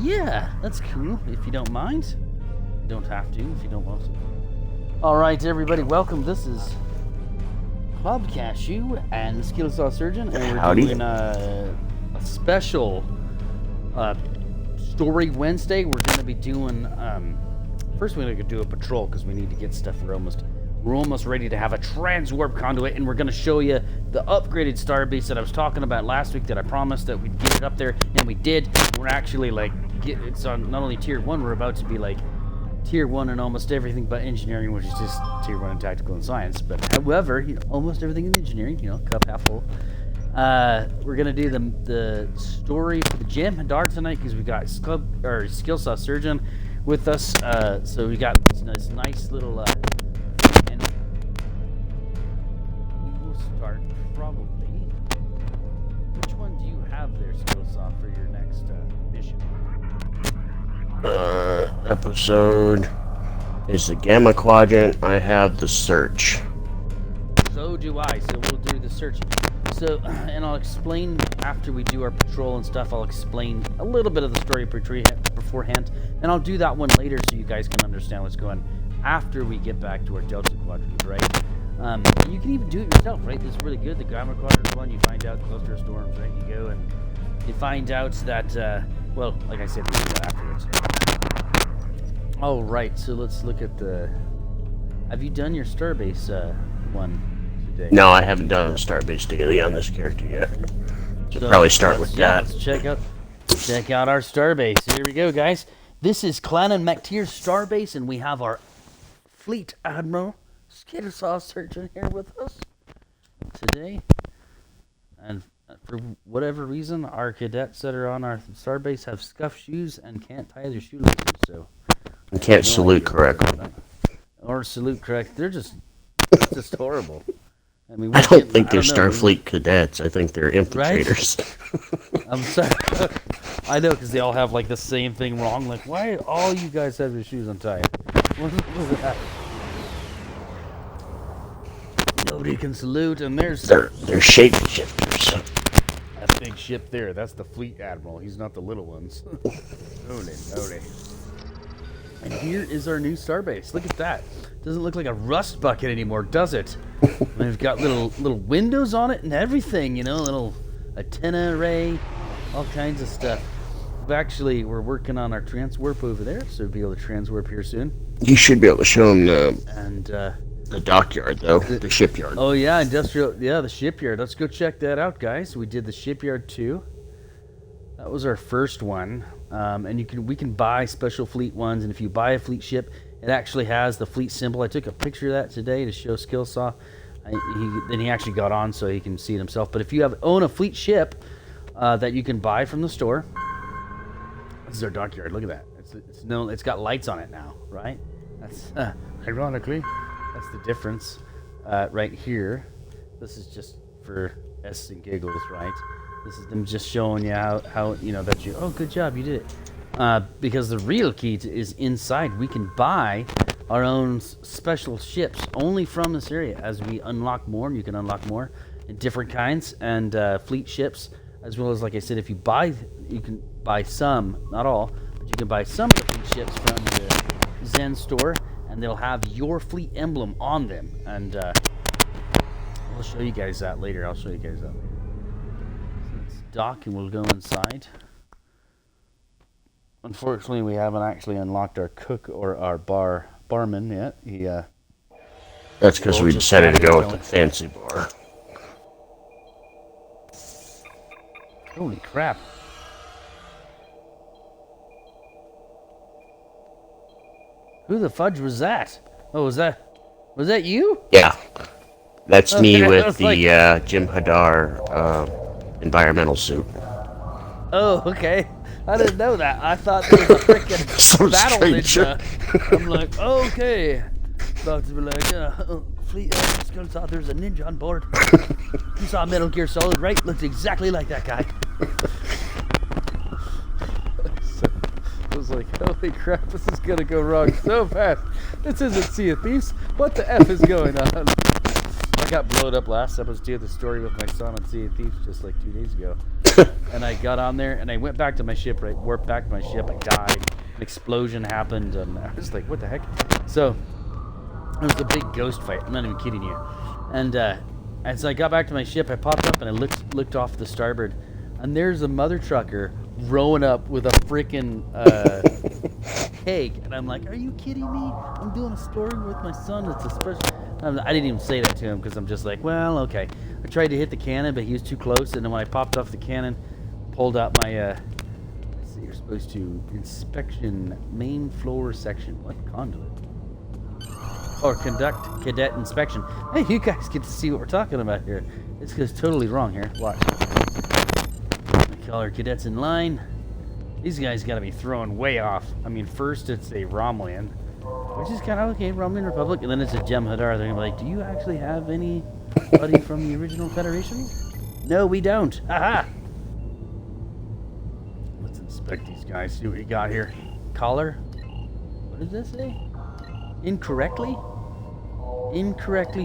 Yeah, that's cool, if you don't mind. You don't have to, if you don't want to. Alright, everybody, welcome. This is Club Cashew and SkilSaw Surgeon, and we're doing a special Story Wednesday. We're going to be doing, first we're going to do a patrol, because we need to get stuff. We're almost ready to have a transwarp conduit, and we're going to show you the upgraded starbase that I was talking about last week that I promised that we'd get it up there, and we did. We're actually, it's on not only Tier 1, we're about to be, Tier 1 in almost everything but engineering, which is just Tier 1 in tactical and science. But, however, almost everything in engineering, cup half full. We're going to do the story for the Jem'Hadar tonight, because we got SkilSaw Surgeon with us. So we got this nice little... and we will start probably... Which one do you have there, SkilSaw, for your next mission? Episode is the Gamma Quadrant. I have the search. So do I, so we'll do the search. So, and I'll explain after we do our patrol and stuff, I'll explain a little bit of the story beforehand, and I'll do that one later so you guys can understand what's going after we get back to our Delta Quadrant, right? You can even do it yourself, right? This is really good. The Gamma Quadrant one, you find out cluster storms, right? You go and you find out that, well, like I said, we'll do that afterwards. Alright, so let's look at the... Have you done your Starbase one today? No, I haven't done a Starbase daily on this character yet. So probably start with that. Let's check out our Starbase. Here we go, guys. This is Clan and Mactier's Starbase, and we have our Fleet Admiral, SkilSaw Surgeon, here with us today. And for whatever reason, our cadets that are on our Starbase have scuffed shoes and can't tie their shoelaces, so... You can't salute correctly. Or salute correct. They're just horrible. I mean, I don't think they're Starfleet cadets. I think they're infiltrators. Right? I'm sorry. I know, because they all have the same thing wrong. Why all you guys have your shoes untied? What's that? Nobody can salute, and they're shapeshifters. That big ship there, that's the Fleet Admiral. He's not the little ones. Holy. And here is our new Starbase. Look at that. Doesn't look like a rust bucket anymore, does it? We've got little windows on it and everything, little antenna array, all kinds of stuff. We're working on our transwarp over there, so we'll be able to transwarp here soon. You should be able to show them the dockyard, though, the shipyard. Oh yeah, the shipyard. Let's go check that out, guys. We did the shipyard too. That was our first one. And we can buy special fleet ones, and if you buy a fleet ship, it actually has the fleet symbol. I took a picture of that today to show SkilSaw. Then he actually got on so he can see it himself. But if you own a fleet ship that you can buy from the store, this is our dockyard. Look at that. It's got lights on it now, right? That's ironically, that's the difference right here. This is just for S and giggles, right? This is them just showing you how that you... Oh, good job, you did it. Because the real key is inside. We can buy our own special ships only from this area. As we unlock more, and you can unlock more in different kinds, and fleet ships, as well as, like I said, if you can buy some, not all, but you can buy some of the fleet ships from the Zen store, and they'll have your fleet emblem on them. And I'll show you guys that later. Dock, and we'll go inside. Unfortunately, we haven't actually unlocked our cook or our barman yet. That's because we decided to go with the fancy bar. Holy crap! Who the fudge was that? Oh, was that you? Yeah, that's me with the Jem'Hadar environmental suit. Oh, okay. I didn't know that. I thought there was a freaking battle ninja. I'm like, okay. About to be Fleet SkilSaw, there's a ninja on board. You saw Metal Gear Solid, right? Looks exactly like that guy. So, I was like, holy crap, this is gonna go wrong so fast. This isn't Sea of Thieves. What the F is going on? I got blowed up last episode of the story with my son on Sea of Thieves just 2 days ago. And I got on there, and I went back to my ship, right? Warped back to my ship. I died. An explosion happened, and I was like, what the heck? So, it was a big ghost fight. I'm not even kidding you. And as I got back to my ship, I popped up, and I looked off the starboard, and there's a mother trucker rowing up with a freaking keg. And I'm like, are you kidding me? I'm doing a story with my son. It's a special... I didn't even say that to him because I'm just like, well, okay. I tried to hit the cannon, but he was too close. And then when I popped off the cannon, pulled out my, let's see, you're supposed to inspection main floor section. What? Conduit? Or conduct cadet inspection. Hey, you guys get to see what we're talking about here. This goes totally wrong here. Watch. Call our cadets in line. These guys got to be thrown way off. I mean, first it's a Romulan, which is kind of okay, Romulan Republic, and then it's a Jem'Hadar. They're gonna be like, do you actually have anybody from the original Federation? No, we don't. Aha! Let's inspect these guys. See what we got here. Collar. What does this say? Incorrectly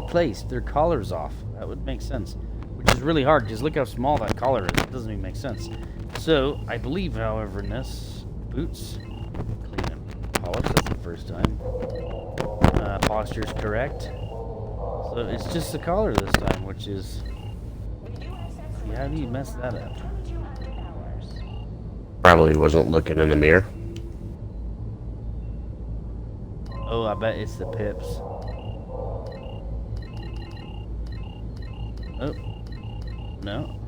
placed. Their collar's off. That would make sense. Which is really hard, because look how small that collar is. It doesn't even make sense. So, I believe, however, in this, boots, clean and polished. That's the first time. Posture's correct. So, it's just the collar this time, which is... Yeah, how do you mess that up? Probably wasn't looking in the mirror. Oh, I bet it's the pips. Oh. No.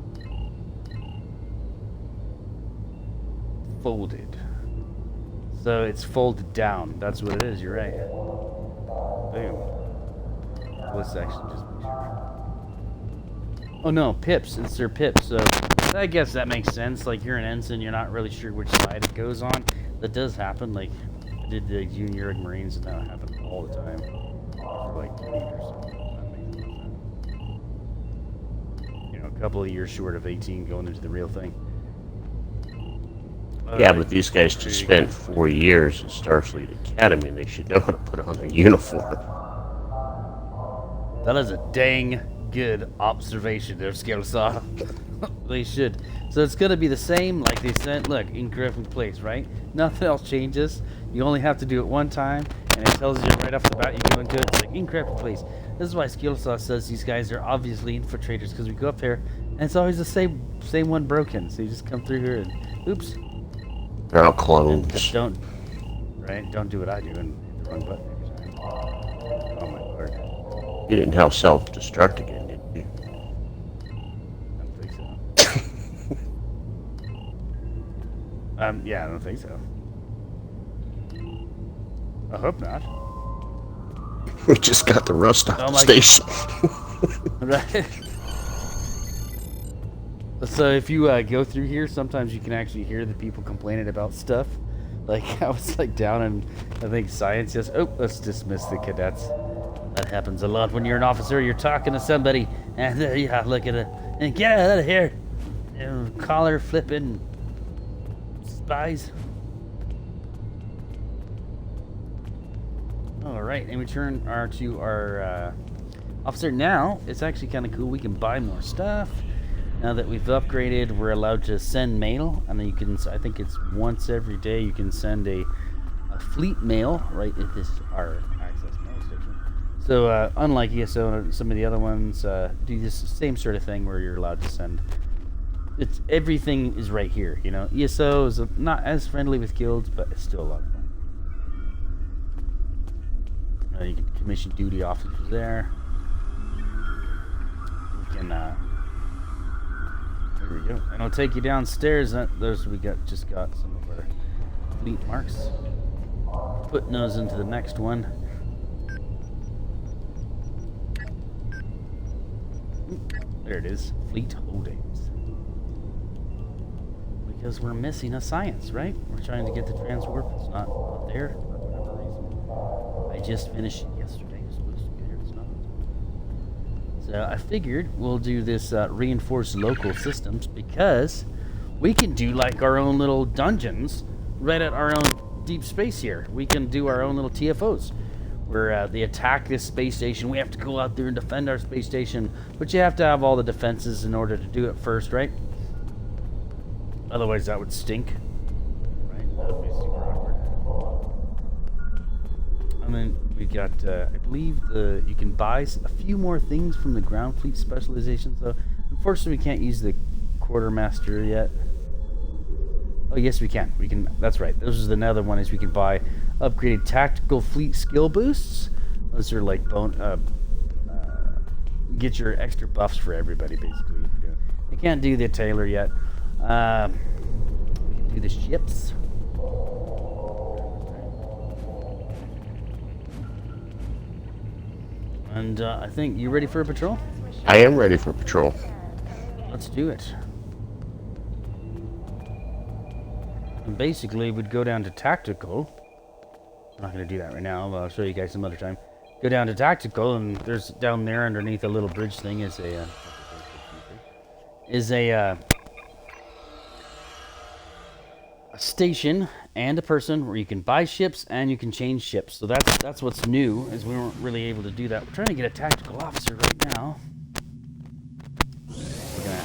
Folded. So it's folded down. That's what it is. You're right. Boom. Let's actually just make sure. Oh no, pips. It's their pips. So I guess that makes sense. Like you're an ensign, you're not really sure which side it goes on. That does happen. Like I did the junior Marines, and that happened all the time for like 2 years. A couple of years short of 18 going into the real thing. Yeah, but these guys just spent 4 years at Starfleet Academy, and they should know how to put on their uniform. That is a dang good observation there, SkilSaw. They should. So it's going to be the same like they said. Look, incorrectly placed, right? Nothing else changes. You only have to do it one time, and it tells you right off the bat you go into it. It's like incorrectly placed. This is why SkilSaw says these guys are obviously infiltrators, because we go up here and it's always the same one broken. So you just come through here and oops. They're all clones. Just don't do what I do and hit the wrong button every time. Oh my lord. You didn't have self-destruct again, did you? I don't think so. Yeah, I don't think so. I hope not. We just got the rust off the station. Right. So if you go through here, sometimes you can actually hear the people complaining about stuff. Like I was like down in, I think science. Just let's dismiss the cadets. That happens a lot when you're an officer. You're talking to somebody, and yeah, look at it, and get out of here, collar flipping spies. All right, and we turn to our officer. Now it's actually kind of cool. We can buy more stuff. Now that we've upgraded, we're allowed to send mail, and then you can, I think it's once every day, you can send a fleet mail right at this our access mail station. So unlike ESO and some of the other ones, do this same sort of thing where you're allowed to send. It's everything is right here. You know, ESO is not as friendly with guilds, but it's still a lot of fun. You can commission duty officers there. We can. There we go. And it'll take you downstairs. Those we just got some of our fleet marks. Putting those into the next one. There it is. Fleet holdings. Because we're missing a science, right? We're trying to get the transwarp. It's not there for whatever reason. I just finished it yesterday. It was supposed to be there. It's not. So I figured we'll do this reinforced local systems, because we can do like our own little dungeons right at our own deep space here. We can do our own little TFOs where they attack this space station. We have to go out there and defend our space station, but you have to have all the defenses in order to do it first, right? Otherwise, that would stink. Right? That would be super awkward. And then we got, I believe, you can buy a few more things from the ground fleet specialization. So, unfortunately, we can't use the quartermaster yet. Oh, yes, we can. We can. That's right. This is another one. Is we can buy upgraded tactical fleet skill boosts. Those are like get your extra buffs for everybody, basically. You can't do the Taylor yet. We can do the ships. And I think you ready for a patrol? I am ready for patrol. Let's do it. And basically, we'd go down to tactical. I'm not going to do that right now, but I'll show you guys some other time. Go down to tactical, and there's down there underneath a little bridge thing is a station and a person where you can buy ships and you can change ships. So that's what's new, is we weren't really able to do that. We're trying to get a tactical officer right now. We're gonna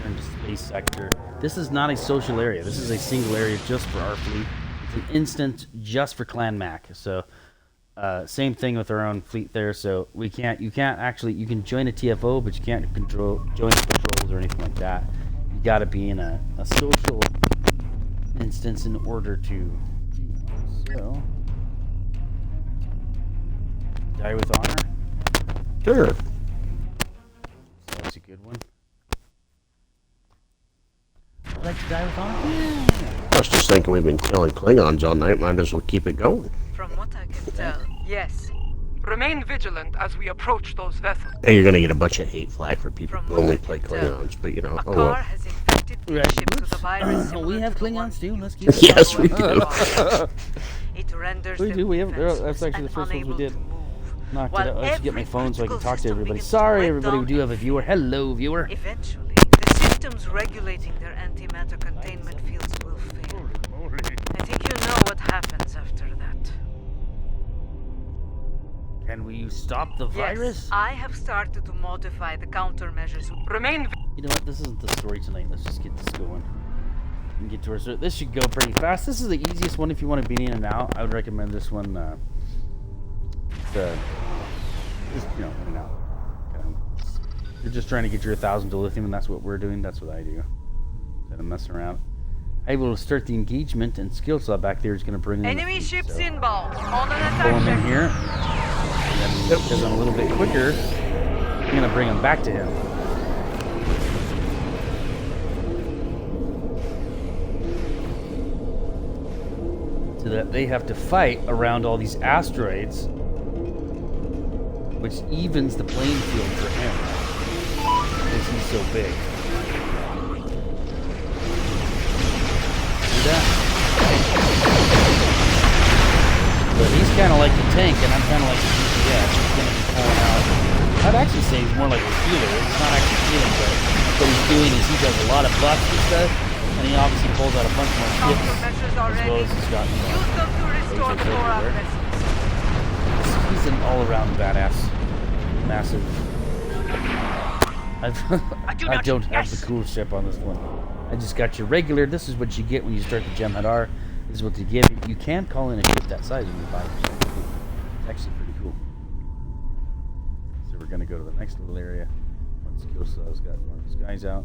turn to space sector. This is not a social area. This is a single area just for our fleet. It's an instance just for Clan Mac. So same thing with our own fleet there. So you can join a TFO, but you can't join patrols or anything like that. You got to be in a social instance in order to do one. So die with honor. Sure. So that's a good one. I'd like to die with honor. I was just thinking we've been killing Klingons all night. Might as well keep it going. From what I can tell, yes. Remain vigilant as we approach those vessels. Hey, you're gonna get a bunch of hate flag for people From who what only I play can tell, Klingons, but you know, A oh car well. has infected the Right. ship with a virus. We have Klingons too. Let's keep it. Yes, we do. It renders We them do. We have. defenseless That's actually the and first ones we unable did. to move. Knocked it While out. I should get my every phone so I can critical talk to system everybody. begins to Sorry, break everybody. We down do have a viewer. Hello, viewer. Eventually, the systems regulating their antimatter containment fields will fail. I think you know what happens after that. Can we stop the virus? Yes, I have started to modify the countermeasures. Remain. You know what? This isn't the story tonight. Let's just get this going. And get to our story. This should go pretty fast. This is the easiest one if you want to be in and out. I would recommend this one. Just in and out. You're just trying to get your 1,000 dilithium, and that's what we're doing. That's what I do. Instead of messing around. I will start the engagement, and SkilSaw back there is going to bring in Enemy the fleet, ships so inbound. On an pull him in attack. here. And then, because I'm a little bit quicker, I'm going to bring him back to him. So that they have to fight around all these asteroids, which evens the playing field for him, because he's so big. See that? But he's kind of like the tank, and I'm kind of like the GPS. He's going to be pulling out. I'd actually say he's more like a healer. He's not actually healing, but what he's doing is he does a lot of buffs and stuff, and he obviously pulls out a bunch more ships, Countermeasures are as well ready. as he's got, Use them to restore the lasers core everywhere. vessels. He's an all-around badass, massive. I don't have the cool ship on this one. I just got your regular. This is what you get when you start the Jem'Hadar. This is what you get. You can call in a ship that size when you buy it. It's actually pretty cool. So we're gonna go to the next little area. Once SkilSaw's got one of these guys out.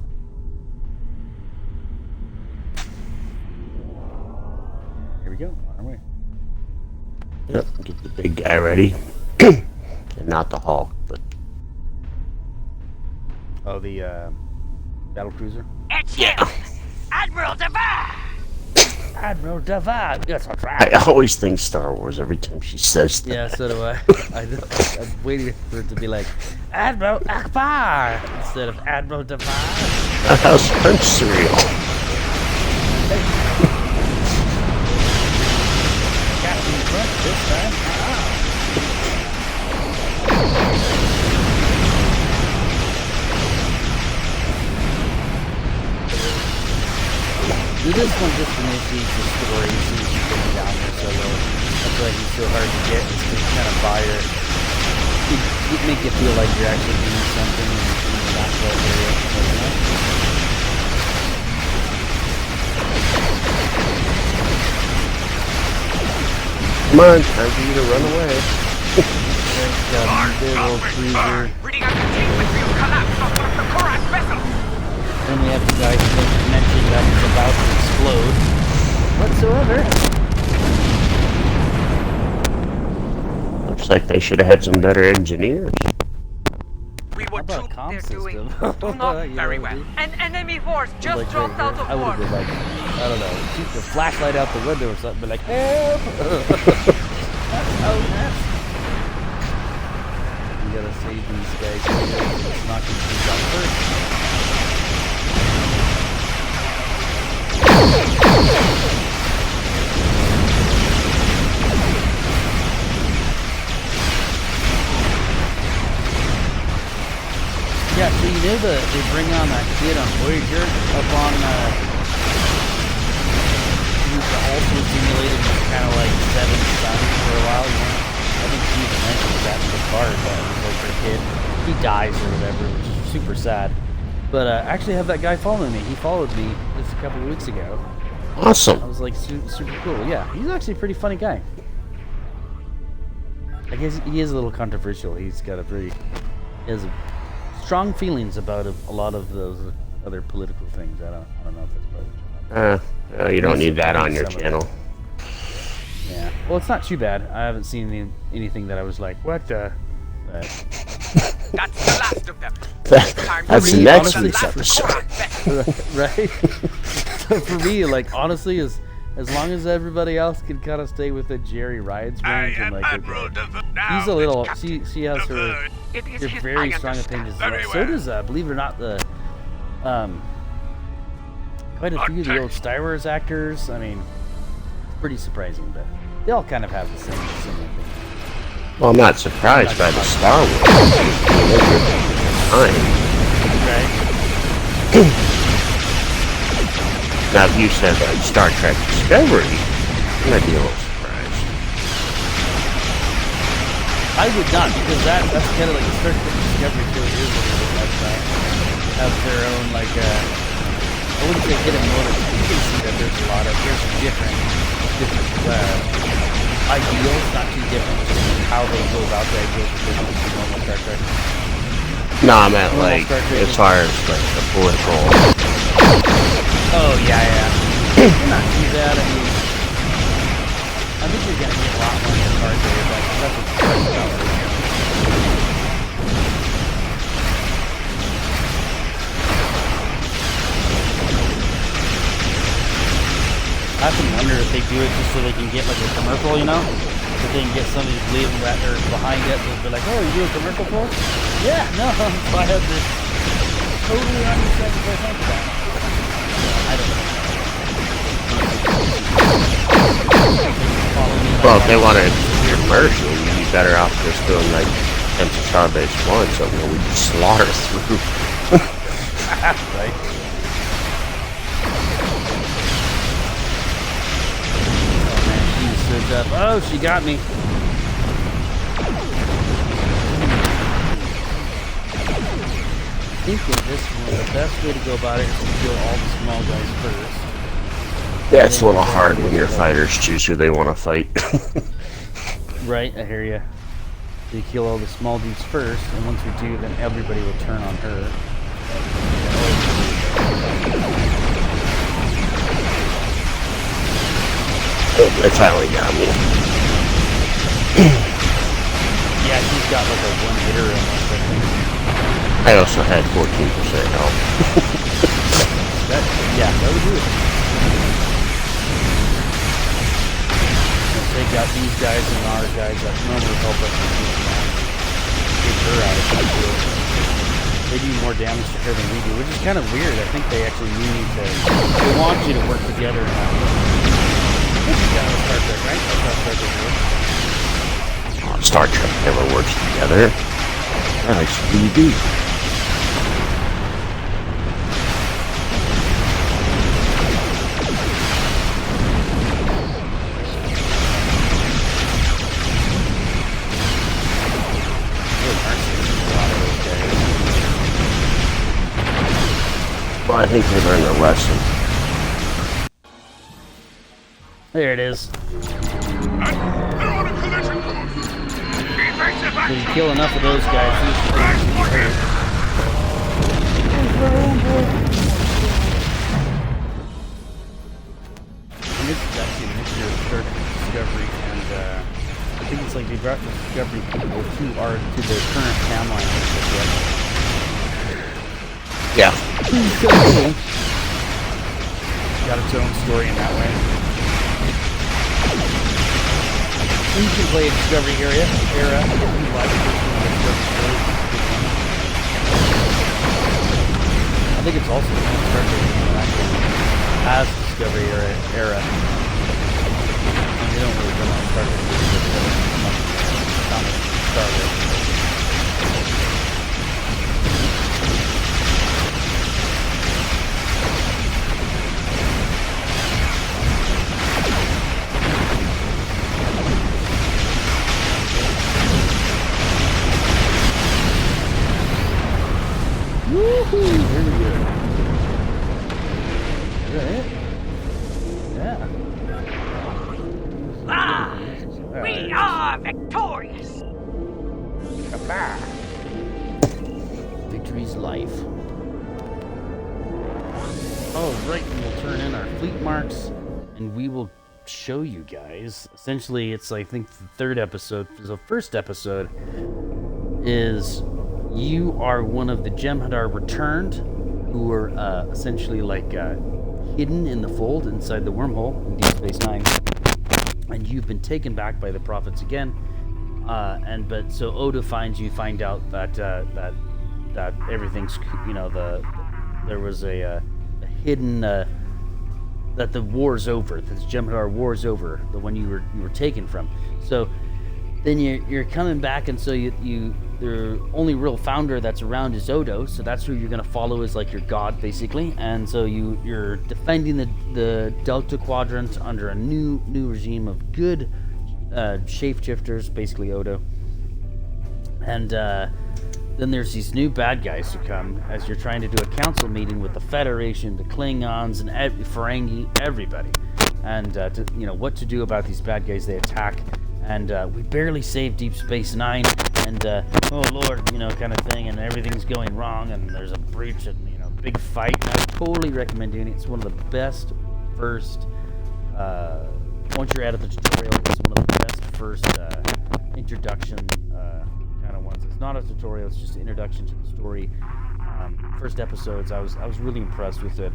Here we go. On our way. Yep, get the big guy ready. And not the Hulk, but Oh, the battle cruiser. It's you, Admiral Devar. Admiral Devar. Yes, that's right. I always think Star Wars every time she says that. Yeah, so do I. I'm waiting for it to be like Admiral Akbar instead of Admiral Devar. How's French cereal? Captain Crunch this time. Do this one just initiates the story as soon as you get down there so low. That's why he's so hard to get. It's just kind of fire. It make you feel like you're actually doing something in that whole area. Come on, time for you to run away. Got a big old cruiser. Reading out containment field collapse on one of the Korat vessels. Then we have the guy who mentioned that it's about to explode. Whatsoever. Looks like they should have had some better engineers. We How were about a too... comm They're system? doing not You very know, well. dude? An enemy force just Like dropped right out here. of I would have water. been like, I don't know, shoot the flashlight out the window or something, be like, help! Oh, nasty. We gotta save these guys here. Let's knock these things out first. Yeah, so you know they bring on that kid on Voyager up on he was also simulated kind of like Seven Suns for a while, you know? I think he even mentioned that in the card that was like for a kid. He dies or whatever, which is super sad. But I actually have that guy following me. He followed me just a couple of weeks ago. I Awesome. was like super cool. Yeah, he's actually a pretty funny guy. I guess he is a little controversial. He has strong feelings about a lot of those other political things. I don't know if that's probably You don't need that on your channel. yeah. Well, it's not too bad. I haven't seen anything that I was like, what the? But That's the last of them. That's me, next honestly, week's episode. right? So for me, like honestly, as long as everybody else can kind of stay within Jerry Ride's range, and like he's a little. She has her very strong opinions. So does believe it or not the quite a few of the old Star Wars actors. I mean, it's pretty surprising, but they all kind of have the same thing. Well, I'm not surprised by the Star Wars. Right? Now, if you said like Star Trek Discovery, I might be a little surprised. I would not, because that's kind of like Star Trek Discovery too. It is a little bit like that. Have their own like I wouldn't say hidden motive. You can see that there's some different ideals, not too different, just how they go about the ideals with the normal Star Trek. No, I meant like as far as like the political. Oh yeah. Not too bad. I mean, I think you're gonna get a lot more in the card there, but that's what's great about it. I often wonder if they do it just so they can get like a commercial, you know? If they can get somebody to believe that they're behind it, they'll be like, oh, you do a commercial for us? Yeah, no, so I have this totally understanding what I think about it. I don't know. Well, if they want to commercial, you'd be better off just doing like Tempest Starbase 1, something that we can slaughter through. Right? Up. Oh, she got me. I think that this one, the best way to go about it is to kill all the small guys first. Yeah, it's a little hard when your fighters choose who they want to fight. Right, I hear you. So you kill all the small dudes first, and once we do, then everybody will turn on her. It finally got me. Yeah, she's got like a one hitter almost, I think. I also had 14% health. Yeah, that would do it. They got these guys and our guys that normally help us get her out of it. They do more damage to her than we do, which is kind of weird. I think they actually need to. They want you to work together now. Star Trek, right? That's how Star Trek works. Star Trek never works together. I like Scooby-Doo. Well, I think they learned their lesson. There it is. They're on a collision course. Evasive So you action. kill enough of those guys, Flash spotted. and this is actually an issue of Star Trek Discovery, and I think it's like they brought the Discovery people to their current timeline. Yeah. Got its own story in that way. And you can play a Discovery era if you like. I think it's also the only Star Trek game that actually has Discovery era. And they don't really come on Star Trek Star Wars. Woohoo! Very good. Is that it? Yeah. We are victorious. Victory's life. Oh, right, and we'll turn in our fleet marks, and we will show you guys. Essentially, it's, I think, the third episode. The first episode is you are one of the Jem'Hadar returned, who are essentially like hidden in the fold inside the wormhole in Deep Space Nine, and you've been taken back by the prophets again. But so Oda finds you, find out that that everything's, you know, there was a hidden that the war's over, this Jem'Hadar war's over, the one you were taken from. So then you're coming back, and so the only real founder that's around is Odo, so that's who you're gonna follow as like your god, basically. And so you're defending the Delta Quadrant under a new regime of good shapeshifters, basically Odo. And then there's these new bad guys who come as you're trying to do a council meeting with the Federation, the Klingons, and Ferengi, everybody, and to, you know, what to do about these bad guys they attack. And we barely saved Deep Space Nine, and oh lord, you know, kind of thing, and everything's going wrong, and there's a breach, and, you know, big fight. And I totally recommend doing it. It's one of the best first, once you're out of the tutorial, it's one of the best first introduction kind of ones. It's not a tutorial, it's just an introduction to the story. First episodes, I was really impressed with it.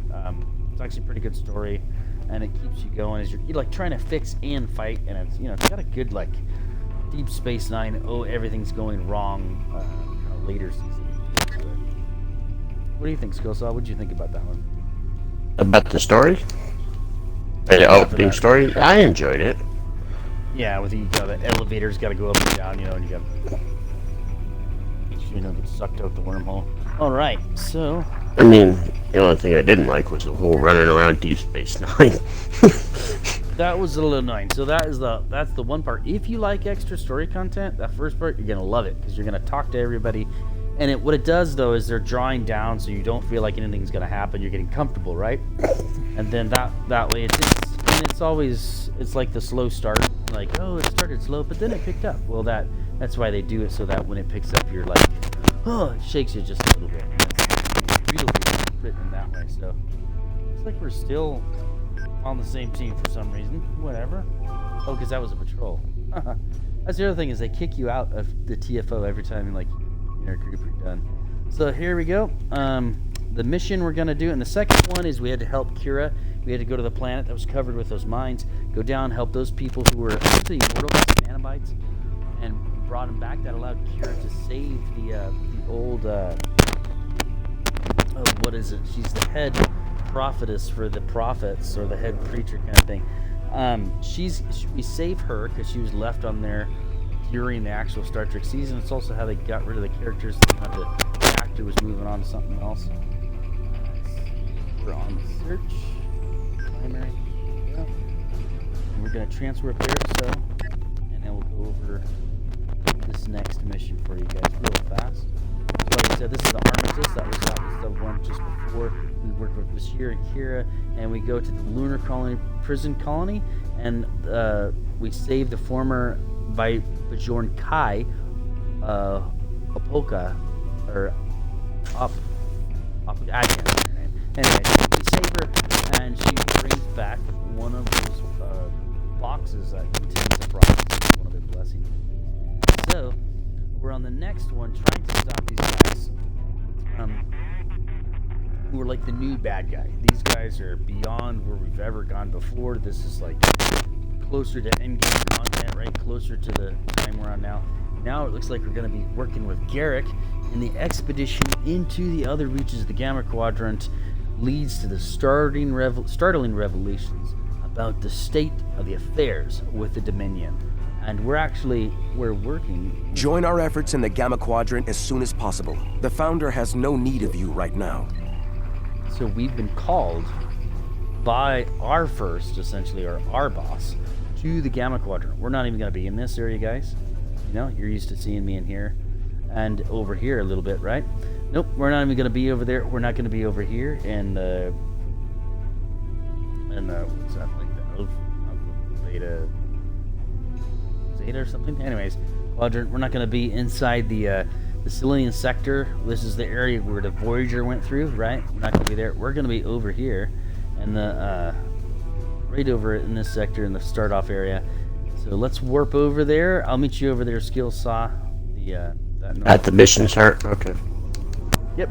It's actually a pretty good story, and it keeps you going as you're like trying to fix and fight, and it's, you know, it's got a good like Deep Space Nine, oh everything's going wrong kind of later season to it. What do you think, SkilSaw? What did you think about that one? About the story? The opening story? I enjoyed it. Yeah, with you got the elevators got to go up and down, you know, and you got get sucked out the wormhole. All right, so I mean, the only thing I didn't like was the whole running around Deep Space Nine. that was a little annoying. So that's the one part. If you like extra story content, that first part you're gonna love it because you're gonna talk to everybody. And what it does though is they're drawing down so you don't feel like anything's gonna happen. You're getting comfortable, right? And then that way it's always like the slow start. Like, oh, it started slow, but then it picked up. Well, that's why they do it, so that when it picks up, you're like, oh, it shakes you just a little bit. It's really written in that way. So looks like we're still on the same team for some reason. Whatever. Oh, because that was a patrol. That's the other thing, is they kick you out of the TFO every time like in our group are done. So here we go. The mission we're gonna do, and the second one is we had to help Kira. We had to go to the planet that was covered with those mines, go down, help those people who were actually immortal, nanobites, and brought them back. That allowed Kira to save the old what is it? She's the head prophetess for the prophets, or the head preacher kind of thing. We save her because she was left on there during the actual Star Trek season. It's also how they got rid of the characters. The actor was moving on to something else. We're on the search. Primary. Yeah. And we're going to transfer up there, so, and then we'll go over this next mission for you guys real fast. So like I said, this is the Armistice. That was the one just before We work with Bashir and Kira, and we go to the lunar colony, prison colony, and we save the former Bajorn Kai, Apolka, or I can't remember her name. Anyway, we save her, and she brings back one of those boxes that contains a prophecy, one of their blessings. So, we're on the next one, trying to stop these guys. Who are like the new bad guy. These guys are beyond where we've ever gone before. This is like closer to endgame content, right? Closer to the time we're on now. Now it looks like we're going to be working with Garrick, and the expedition into the other reaches of the Gamma Quadrant leads to the startling revelations about the state of the affairs with the Dominion. And we're working. Join our efforts in the Gamma Quadrant as soon as possible. The Founder has no need of you right now. So we've been called by our first, essentially, or our boss, to the Gamma Quadrant. We're not even going to be in this area, guys. You know, you're used to seeing me in here and over here a little bit, right? Nope, we're not even going to be over there. We're not going to be over here. And what's that, like the Beta Zeta or something? Anyways, Quadrant. We're not going to be inside the Cillian sector. This is the area where the Voyager went through, right? We're not going to be there. We're going to be over here, and right over in this sector in the start off area. So let's warp over there. I'll meet you over there, SkilSaw. At the mission start? Okay. Yep.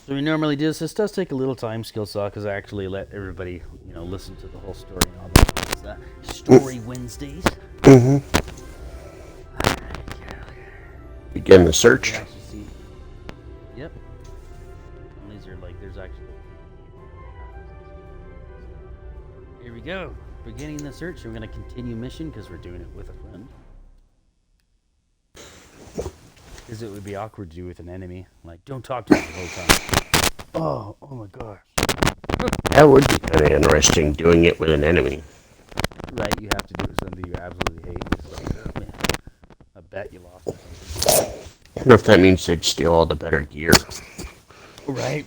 So we normally do this. This does take a little time, SkilSaw, because I actually let everybody, listen to the whole story and all that. It's Story Wednesdays. Mm-hmm. Begin the search. Yep. And these are there's actually. Here we go. Beginning the search. We're going to continue mission because we're doing it with a friend. Because it would be awkward to do with an enemy. Like, don't talk to me the whole time. Oh my gosh. That would be kind of interesting, doing it with an enemy. Right, you have to do it with somebody you absolutely hate. It's like, I bet you lost or something. I wonder if that means they'd steal all the better gear. Right.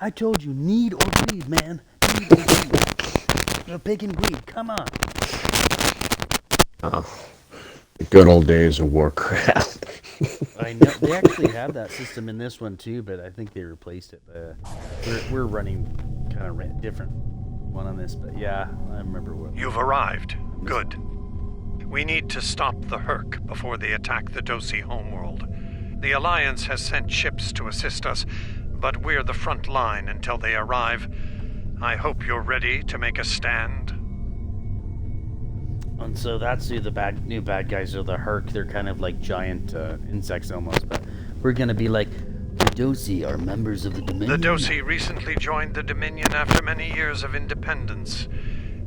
I told you, need or greed, man. Need or greed. Pick and greed, come on. Oh, the good old days of Warcraft. I know they actually have that system in this one too, but I think they replaced it. We're running kind of different one on this, but yeah, I remember what. You've arrived. Good. We need to stop the Herc before they attack the Dosi homeworld. The Alliance has sent ships to assist us, but we're the front line until they arrive. I hope you're ready to make a stand. And so that's who the new bad guys are, the Herc. They're kind of like giant insects almost, but we're gonna be like, the Dosi are members of the Dominion. The Dosi recently joined the Dominion after many years of independence.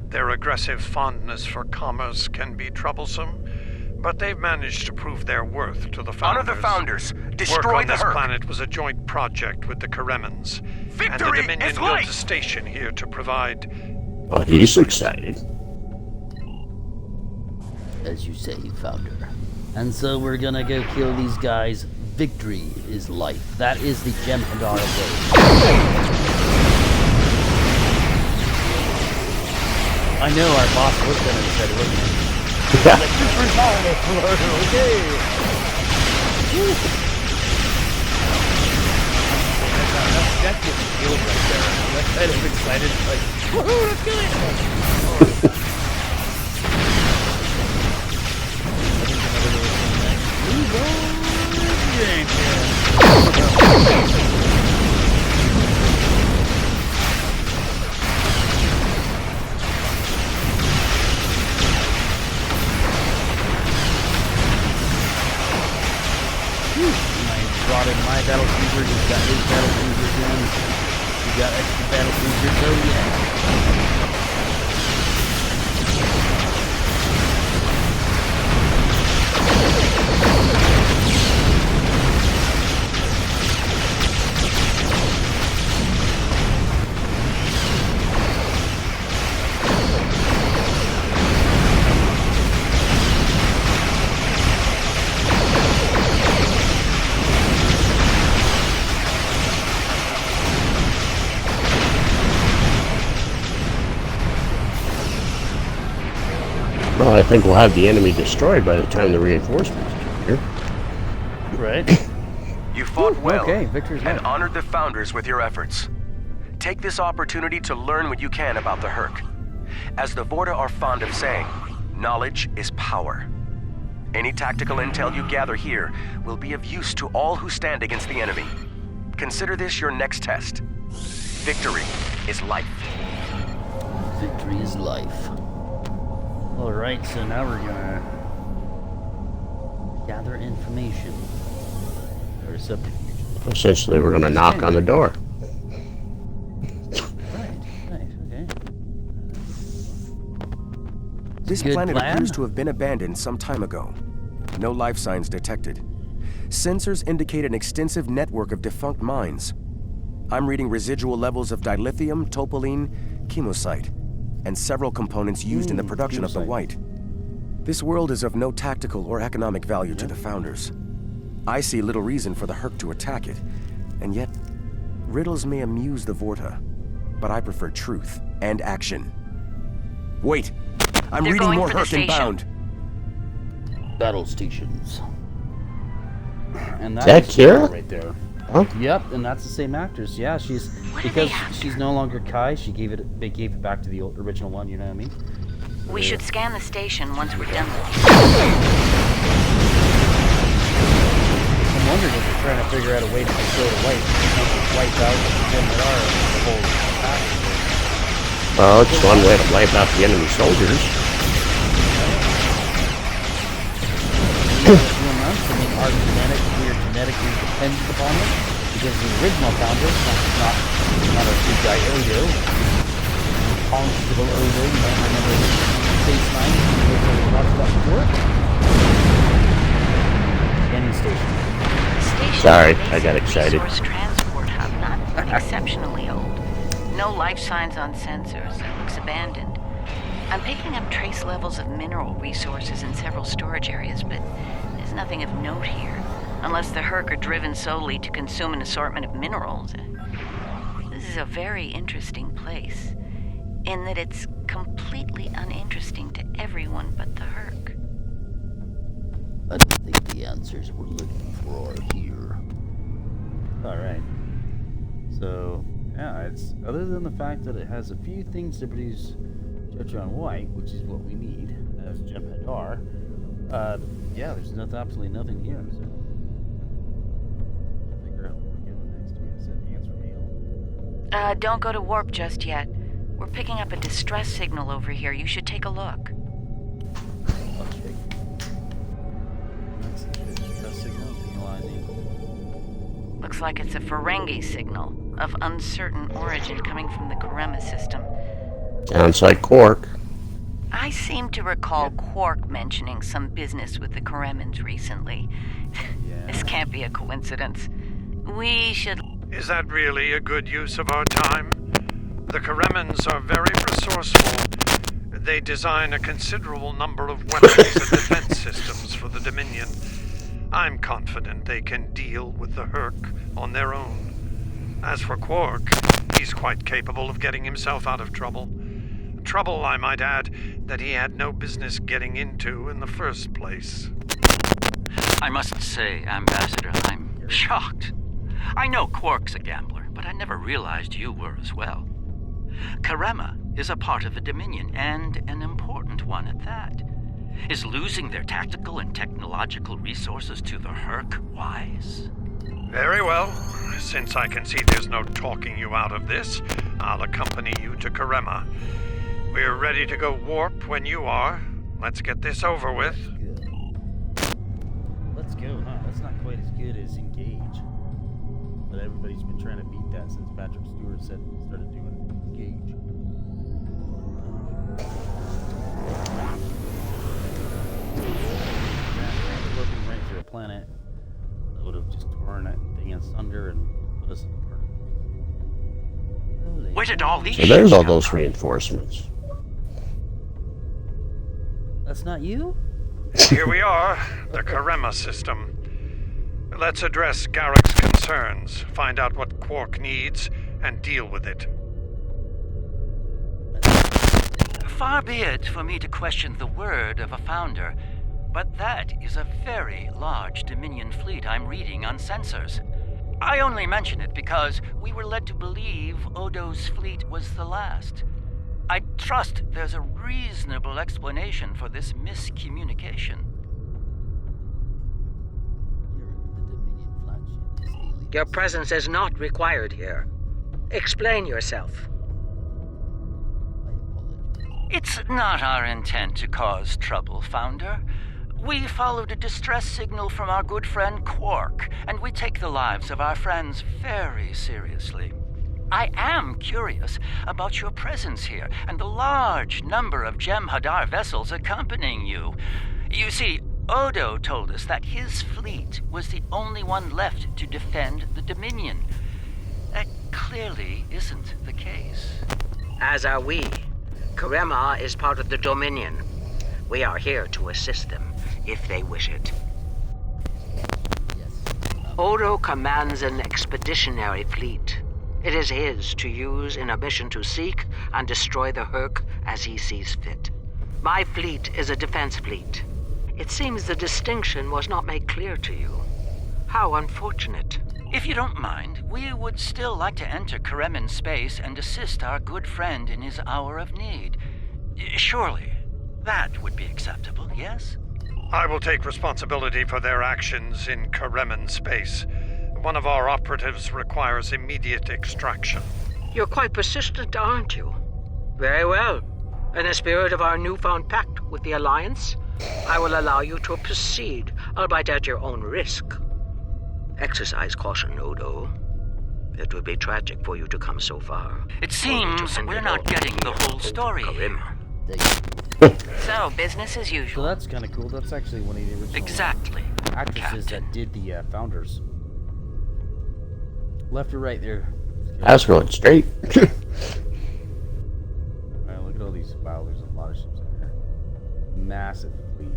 Their aggressive fondness for commerce can be troublesome, but they've managed to prove their worth to the Founders. Honor the Founders. Destroy Work on the this Herc. planet was a joint project with the Karemans. Victory and the Dominion is built life! a station here to provide. Well, he's excited. As you say, Founder. And so we're gonna go kill these guys. Victory is life. That is the Jem'Hadar way. I know our boss was gonna have said it, wasn't he? Okay. That's getting killed right there. That's kind of excited. Like, woohoo, let's kill it! I brought in my battle cruiser, he's got his battle cruisers in, we got extra battle cruisers, oh yeah. think we'll have the enemy destroyed by the time the reinforcements get here. Right. You fought well Okay, victory's and mine. honored the Founders with your efforts. Take this opportunity to learn what you can about the Herc. As the Vorta are fond of saying, knowledge is power. Any tactical intel you gather here will be of use to all who stand against the enemy. Consider this your next test. Victory is life. Victory is life. All right, so now we're gonna gather information. Or subterfuge. Essentially, we're going to knock on the door. Right, okay. This Good planet plan. appears to have been abandoned some time ago. No life signs detected. Sensors indicate an extensive network of defunct mines. I'm reading residual levels of dilithium, topoline, chemosite, and several components used in the production of the chemosite. white. This world is of no tactical or economic value to the Founders. I see little reason for the Herc to attack it, and yet, riddles may amuse the Vorta, but I prefer truth and action. Wait! I'm They're reading going more for the Herc station. inbound. Battle stations. And Is that is Kira? right there. Huh? Yep, and that's the same actress. Yeah, she's What do because they have? she's no longer Kai. They gave it back to the original one. You know what I mean? We should scan the station once we're done with it. I'm wondering if they're trying to figure out a way to control the white, wipe out Jem'Hadar and the whole attack. Well, it's one way to wipe out the enemy soldiers. Few months, I mean, we are genetically dependent upon it because the original founder, not a big guy Odo, Constable Odo, you might remember Space Nine, we talked about before. Scanning station. Station Sorry, is a I got basic excited. Resource transport hub, not exceptionally old. No life signs on sensors. It looks abandoned. I'm picking up trace levels of mineral resources in several storage areas, but there's nothing of note here, unless the Herc are driven solely to consume an assortment of minerals. This is a very interesting place, in that it's completely uninteresting to everyone but the Herc. I don't think the answers we're looking for are here. Alright. So, yeah, it's other than the fact that it has a few things to produce Jotron White, which is what we need, as Jem'Hadar. Yeah, there's absolutely nothing here, so figure out what we're doing next. We said answer mail. Don't go to warp just yet. We're picking up a distress signal over here. You should take a look. I'll check. That's the distress signal, analyzing. Looks like it's a Ferengi signal of uncertain origin coming from the Karema system. Sounds like Quark. I seem to recall Quark mentioning some business with the Karemans recently. This can't be a coincidence. We should... Is that really a good use of our time? The Karemans are very resourceful. They design a considerable number of weapons and defense systems for the Dominion. I'm confident they can deal with the Herc on their own. As for Quark, he's quite capable of getting himself out of trouble. Trouble, I might add, that he had no business getting into in the first place. I must say, Ambassador, I'm shocked. I know Quark's a gambler, but I never realized you were as well. Karema is a part of the Dominion, and an important one at that. Is losing their tactical and technological resources to the Herc wise? Very well. Since I can see there's no talking you out of this, I'll accompany you to Karema. We're ready to go warp when you are. Let's get this over with. Good. Let's go, huh? That's not quite as good as Engage. But everybody's been trying to beat that since Patrick Stewart started doing Engage. Looking right through a planet that would have just torn that thing asunder and put us apart. Where did all these So there's ships all come those from? reinforcements. That's not you? Here we are, the Karema system. Let's address Garrick's concerns, find out what Quark needs, and deal with it. Far be it for me to question the word of a founder, but that is a very large Dominion fleet I'm reading on sensors. I only mention it because we were led to believe Odo's fleet was the last. I trust there's a reasonable explanation for this miscommunication. Your presence is not required here. Explain yourself. It's not our intent to cause trouble, Founder. We followed a distress signal from our good friend Quark, and we take the lives of our friends very seriously. I am curious about your presence here and the large number of Jem'Hadar vessels accompanying you. You see, Odo told us that his fleet was the only one left to defend the Dominion. That clearly isn't the case. As are we. Karema is part of the Dominion. We are here to assist them, if they wish it. Odo commands an expeditionary fleet. It is his to use in a mission to seek and destroy the Herc as he sees fit. My fleet is a defense fleet. It seems the distinction was not made clear to you. How unfortunate. If you don't mind, we would still like to enter Karemin space and assist our good friend in his hour of need. Surely, that would be acceptable, yes? I will take responsibility for their actions in Karemin space. One of our operatives requires immediate extraction. You're quite persistent, aren't you? Very well. In the spirit of our newfound pact with the Alliance, I will allow you to proceed, albeit at your own risk. Exercise caution, Odo. It would be tragic for you to come so far. It seems we're not getting the whole story here. So, business as So usual. that's kind of cool. That's actually one of the original Exactly, actresses Captain. that did the Founders. Left or right there? I was going straight. Alright, look at all these. Wow, there's a lot of ships in here. Massive fleet.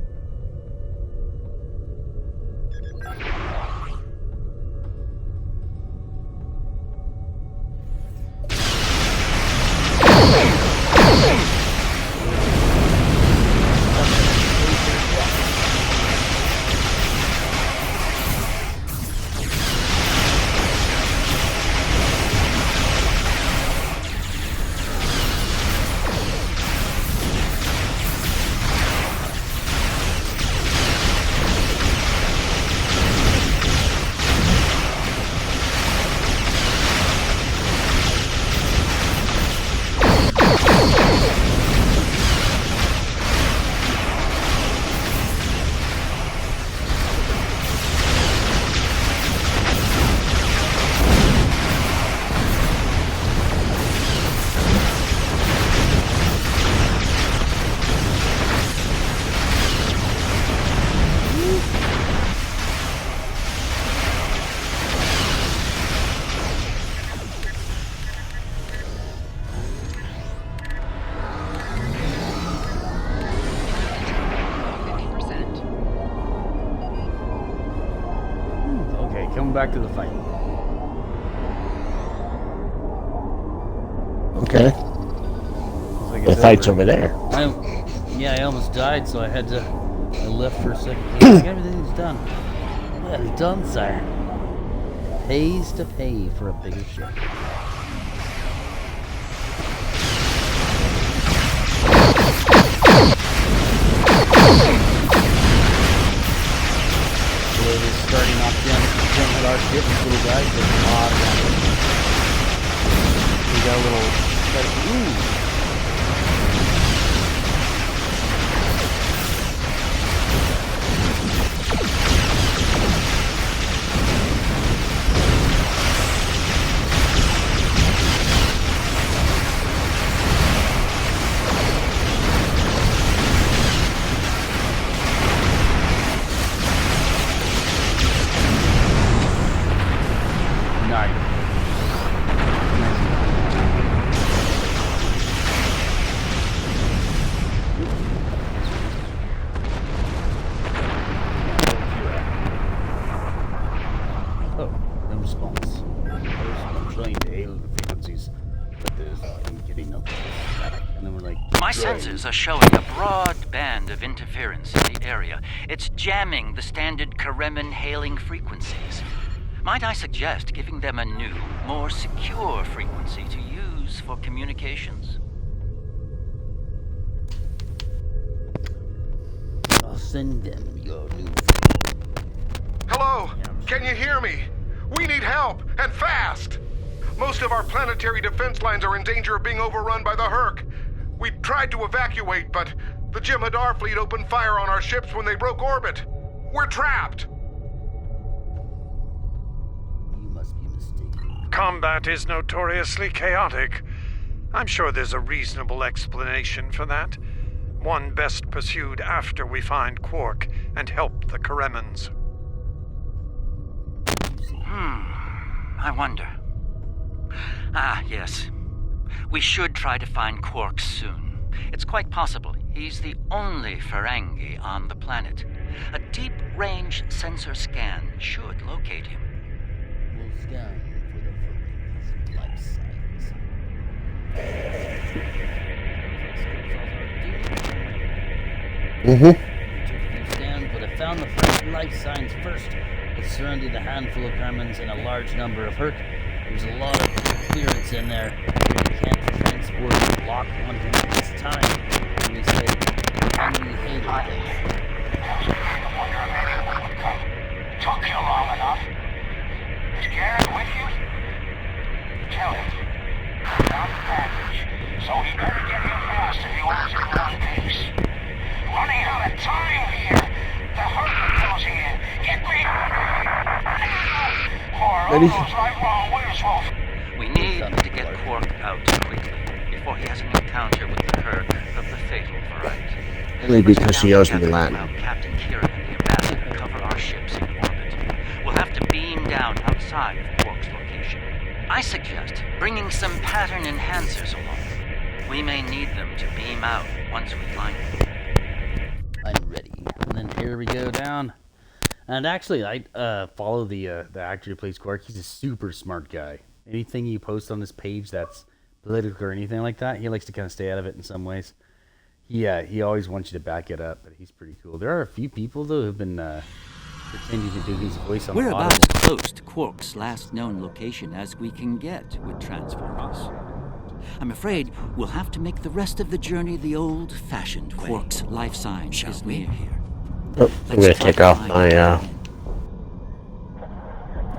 Coming back to the fight. Okay. Looks like The it's fight's over there. Yeah, I almost died, so I had to. I left for a second. Everything's done. Well done, sire. Pays to pay for a bigger ship. So it is starting off Jem'Hadar ship. This little guy does a lot of damage. We got a little. Ooh. sensors are showing a broad band of interference in the area. It's jamming the standard Karemin hailing frequencies. Might I suggest giving them a new, more secure frequency to use for communications? I'll send them your new. Hello? Can you hear me? We need help, and fast! Most of our planetary defense lines are in danger of being overrun by the Herc. We tried to evacuate, but the Jem'Hadar fleet opened fire on our ships when they broke orbit. We're trapped! You must be mistaken. Combat is notoriously chaotic. I'm sure there's a reasonable explanation for that. One best pursued after we find Quark and help the Karemans. I wonder. Ah, yes. We should try to find Quark soon. It's quite possible he's the only Ferengi on the planet. A deep-range sensor scan should locate him. We'll scan for the life signs. We'll scan, but I found the first life signs first. It surrounded a handful of Karmans and a large number of Herc. There's a lot of clearance in there. We can't transport or block onto it this time. And we say, can we handle it? Took you long enough. Is Garrett with you? Tell him. Found the package, so he better get here fast if he wants to go on pace. Running out of time here. The Herc is closing in. Get me or almost right wrong. Where's Wolf? We need to get Quark out quickly before he has an encounter with the Herc of the fatal variety. Only because he owes me Latin. While Captain Kieran and the ambassador cover our ships in orbit. We'll have to beam down outside of Quark's location. I suggest bringing some pattern enhancers along. We may need them to beam out once we find them. I'm ready. And then here we go down. And actually, I follow the actor who plays Quark. He's a super smart guy. Anything you post on this page that's political or anything like that, he likes to kind of stay out of it in some ways. He always wants you to back it up, but he's pretty cool. There are a few people, though, who've been pretending to do his voice on We're Audible. about as close to Quark's last known location as we can get with Transformers. I'm afraid we'll have to make the rest of the journey the old-fashioned way. Quark's life sign is near here. Oh, I'm gonna take off my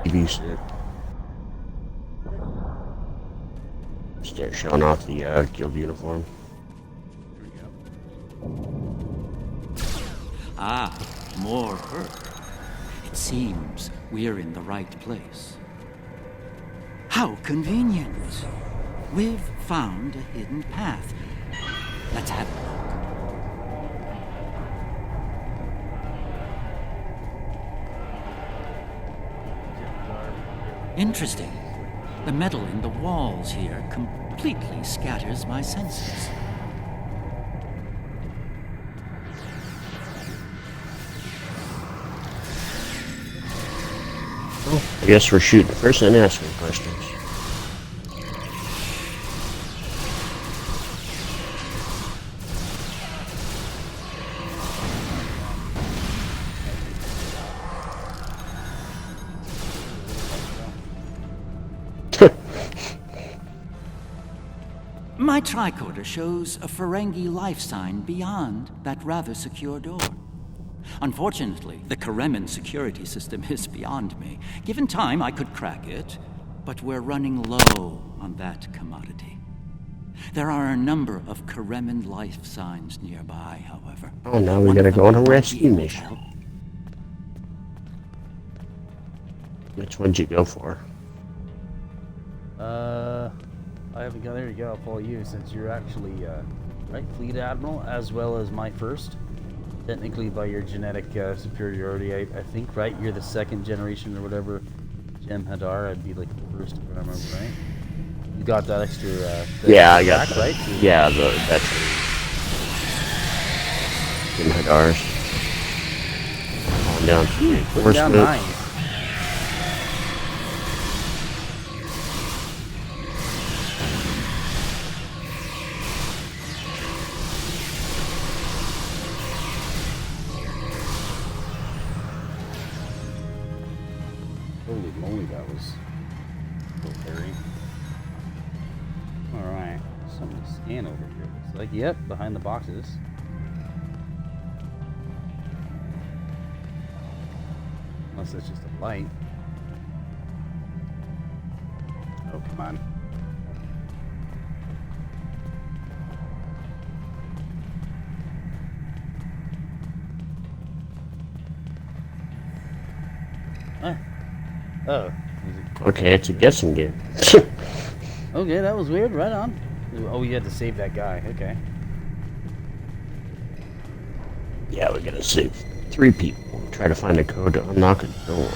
TV suit. Start showing off the guild uniform. Ah, more Herc. It seems we're in the right place. How convenient. We've found a hidden path. Let's have a look. Interesting. The metal in the walls here completely scatters my senses. Well, I guess we're shooting first and asking questions. My tricorder shows a Ferengi life sign beyond that rather secure door. Unfortunately, the Karemin security system is beyond me. Given time, I could crack it, but we're running low on that commodity. There are a number of Karemin life signs nearby, however. Oh, now we gotta go on a rescue might be able to mission. help. Which one'd you go for? I haven't got. There you go. I'll follow you since you're actually right, Fleet Admiral, as well as my first. Technically, by your genetic superiority, I think, right? You're the second generation or whatever. Jem'Hadar, I'd be like the first, if I remember right. You got that extra. Yeah, I got back, that. right? Yeah, that's Jem'Hadar's. On down to Put down reinforcement. 9. Holy moly, that was a little hairy. Alright, something to scan over here. Looks like, yep, behind the boxes. Unless that's just a light. Oh, come on. Huh. Oh. Okay, it's a guessing game. Okay, that was weird. Right on. Oh, you had to save that guy. Okay. Yeah, we're gonna save 3 people. Try to find a code to unlock a door.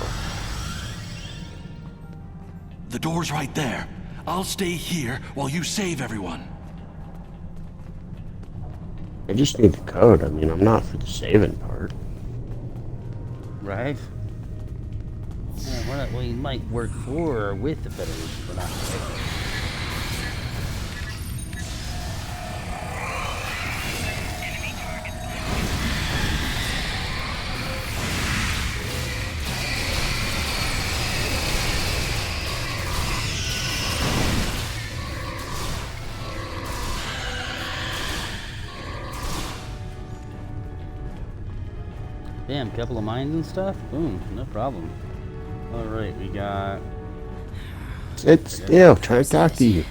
The door's right there. I'll stay here while you save everyone. I just need the code. I mean, I'm not for the saving part. Right. Yeah, we might work for or with the Federation, but not with. Bam, couple of mines and stuff. Boom, no problem. Alright, we got... Sit still, try to talk to you.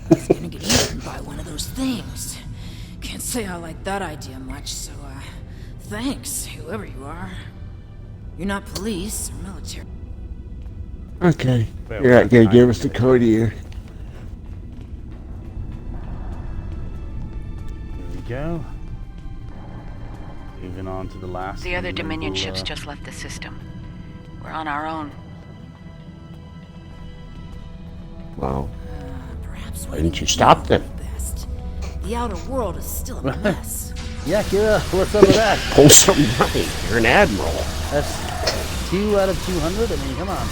I was gonna get eaten by one of those things. Can't say I like that idea much, so, thanks, whoever you are. You're not police or military. Okay, you're not gonna give us the code here. There we go. Moving on to the last. The other Dominion ships just left the system. We're on our own. Wow. Perhaps Why didn't you stop them? best. The outer world is still a mess. Yeah, Kira, what's up with that? Pull some right. You're an admiral. That's 2 out of 200. I mean, come on.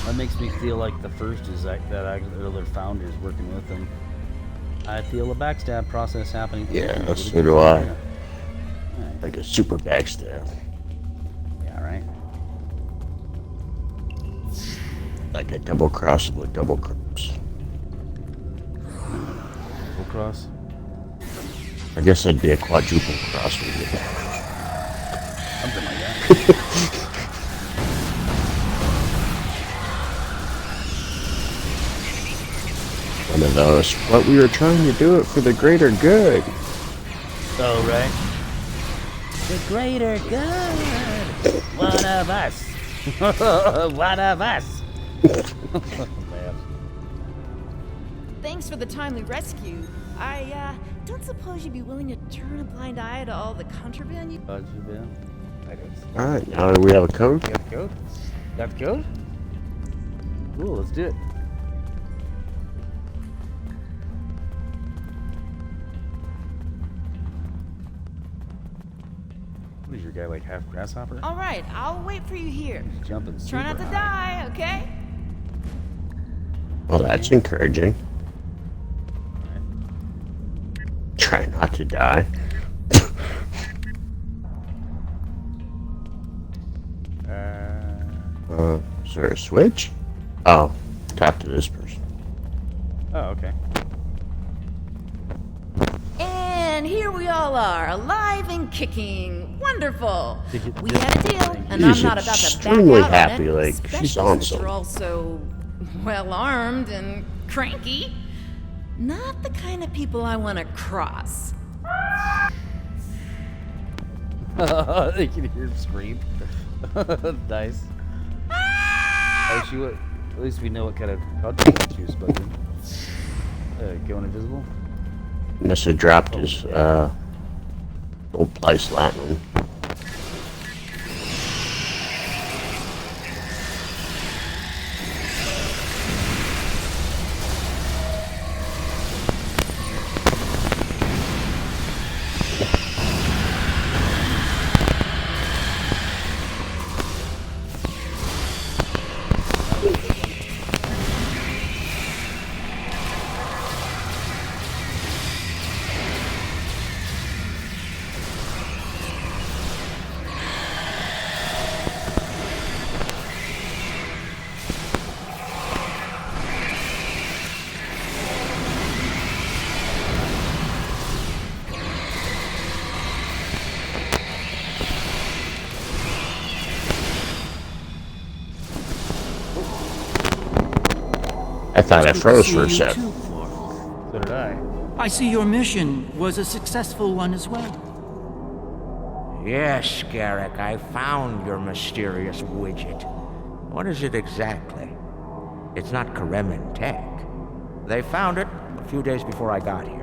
That makes me feel like the first is that other founders working with them. I feel a backstab process happening. Yeah, so do I. Like a super backstab. Yeah, right. Like a double cross with double cross. Double cross? I guess that'd be a quadruple cross with you. Something like that. One of those. But we were trying to do it for the greater good. Oh, right. The greater good. One of us. One of us. Oh, man. Thanks for the timely rescue. I don't suppose you'd be willing to turn a blind eye to all the contraband you... Alright, now that we have a code. Got the code? Got the code? Cool, let's do it. What is your guy, like half grasshopper? All right, I'll wait for you here. He's jumping Try not to super die, okay? Well, that's encouraging. Try not to die. Is there a switch? Oh, talk to this person. Oh, okay. And here we all are, alive and kicking. Wonderful. We did- had a deal, and She's I'm not about to back extremely out happy, on it. like, she's especially on since you're something. also well armed and cranky. Not the kind of people I want to cross. They can hear him scream. Nice. Oh, at least we know what kind of contract she was smoking. Going invisible? Must have dropped his old place Latin. thought I It's good to froze see for a you sec. too, Quark. So did I. I see your mission was a successful one as well. Yes, Garrick, I found your mysterious widget. What is it exactly? It's not Karemin tech. They found it a few days before I got here.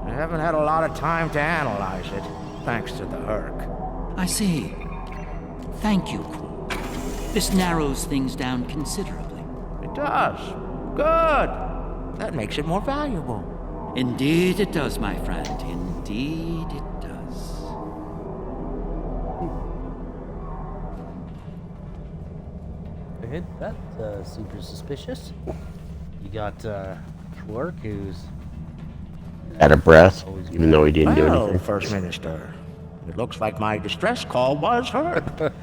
I haven't had a lot of time to analyze it, thanks to the Herc. I see. Thank you, Quark. This narrows things down considerably. It does. Good. That makes it more valuable. Indeed it does, my friend. Indeed it does. Good. That's super suspicious. You got Quark, who's Out of breath, even though he didn't do Well, anything. First Minister, it looks like my distress call was heard.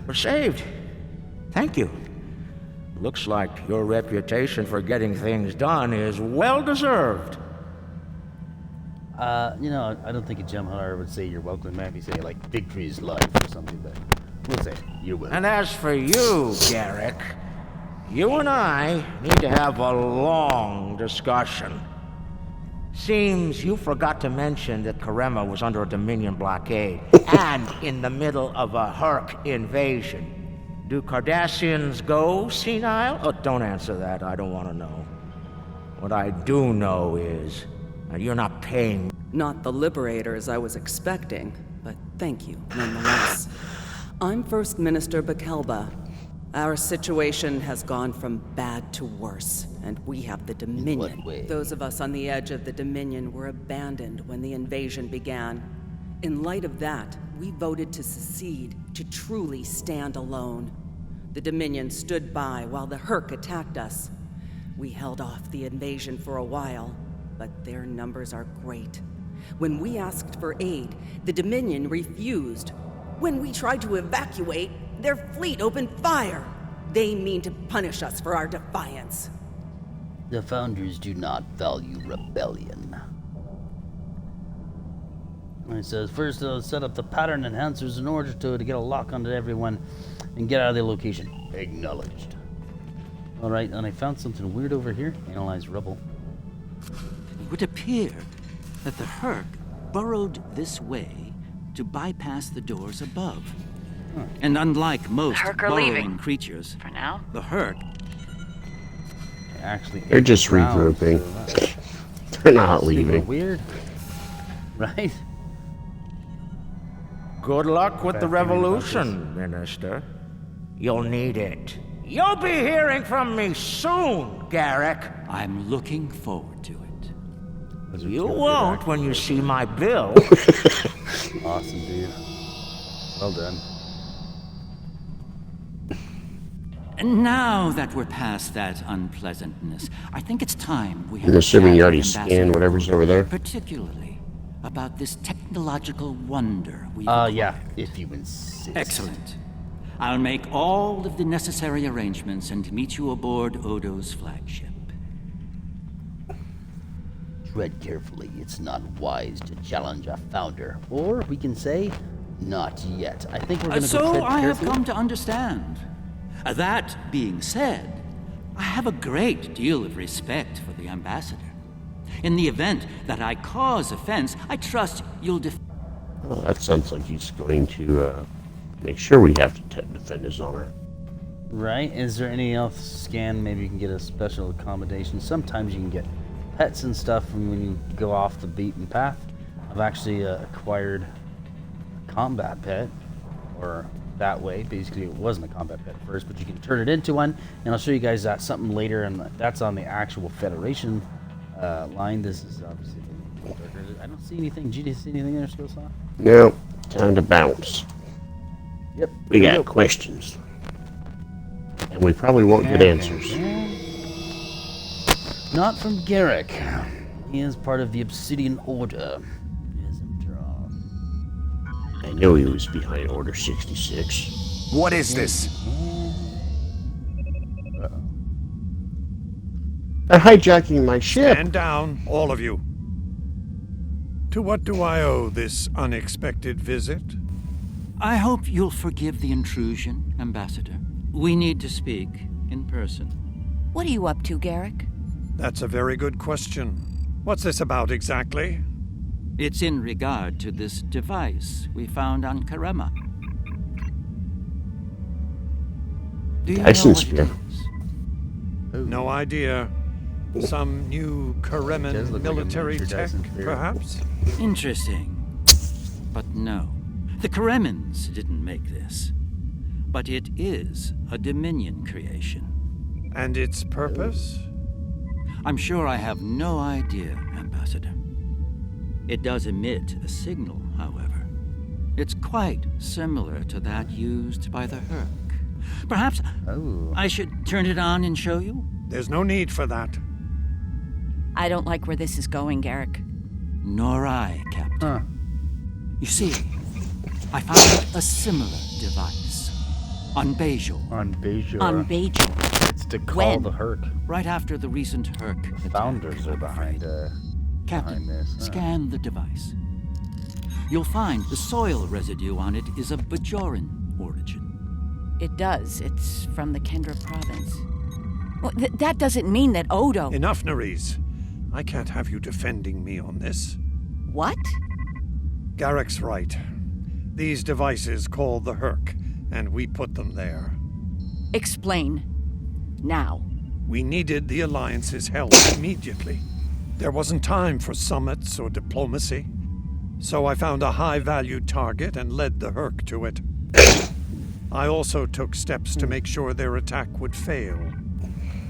We're saved. Thank you. Looks like your reputation for getting things done is well deserved. You know, I don't think a Jem'Hadar would say you're welcome, man. If you say like victory is life or something, but we'll say you're welcome. And as for you, Garrick, you and I need to have a long discussion. Seems you forgot to mention that Karema was under a Dominion blockade and in the middle of a Herc invasion. Do Cardassians go senile? Oh, don't answer that. I don't want to know. What I do know is you're not paying. Not the liberators I was expecting, but thank you nonetheless. I'm First Minister Bakelba. Our situation has gone from bad to worse, and we have the Dominion. In what way? Those of us on the edge of the Dominion were abandoned when the invasion began. In light of that, we voted to secede, to truly stand alone. The Dominion stood by while the Herc attacked us. We held off the invasion for a while, but their numbers are great. When we asked for aid, the Dominion refused. When we tried to evacuate, their fleet opened fire. They mean to punish us for our defiance. The Founders do not value rebellion. And it says, first they'll set up the pattern enhancers in order to get a lock onto everyone and get out of their location. Acknowledged. Alright, and I found something weird over here. Analyze rubble. It would appear that the Herc burrowed this way to bypass the doors above. Huh. And unlike most Herc are burrowing leaving. creatures, For now. the Herc Actually, They're just ground, regrouping. so that's They're not super leaving. weird. Right? Good luck with the Bad feeling about revolution, Minister. You'll need it. You'll be hearing from me soon, Garrick. I'm looking forward to it. You won't when you see my bill. Awesome, dude. Well done. And now that we're past that unpleasantness, I think it's time we have I'm a assuming chat you already with scanned Ambassador whatever's over there. Particularly about this technological wonder we've Yeah, acquired. if you insist. Excellent. I'll make all of the necessary arrangements and meet you aboard Odo's flagship. Tread carefully. It's not wise to challenge a founder. Or we can say, not yet. I think we're going to go So tread I have carefully. come to understand. That being said, I have a great deal of respect for the ambassador. In the event that I cause offense, I trust you'll Well, that sounds like he's going to make sure we have to defend his honor. Right? Is there any else scan? Maybe you can get a special accommodation. Sometimes you can get pets and stuff when you go off the beaten path. I've actually acquired a combat pet, or that way. Basically, it wasn't a combat pet at first, but you can turn it into one, and I'll show you guys that something later, and that's on the actual Federation line. This is obviously I don't see anything. Did you see anything there, SkilSaw? No, time to bounce. Yep. We got questions. And we probably won't get answers. Not from Garrick. He is part of the Obsidian Order. I know he was behind Order 66. What is this? They're hijacking my ship. Stand down, all of you. To what do I owe this unexpected visit? I hope you'll forgive the intrusion, Ambassador. We need to speak in person. What are you up to, Garrick? That's a very good question. What's this about exactly? It's in regard to this device we found on Karema. Do you know Dyson what it spear. is? No idea. Some new It does Kareman look like a military miniature tech, Dyson spear. perhaps? Interesting. But no, the Karemans didn't make this. But it is a Dominion creation. And its purpose? I'm sure I have no idea, Ambassador. It does emit a signal, however. It's quite similar to that used by the Herc. Perhaps I should turn it on and show you? There's no need for that. I don't like where this is going, Garrick. Nor I, Captain. You see, I found a similar device on Bajor. On Bajor. On Bajor. It's to call the Herc. Right after the recent Herc The founders are behind Captain, this. scan the device. You'll find the soil residue on it is of Bajoran origin. It does. It's from the Kendra province. Well, that doesn't mean that Odo... Enough, Nerys. I can't have you defending me on this. What? Garrick's right. These devices call the Herc, and we put them there. Explain. Now. We needed the Alliance's help immediately. There wasn't time for summits or diplomacy. So I found a high-valued target and led the Herc to it. I also took steps to make sure their attack would fail.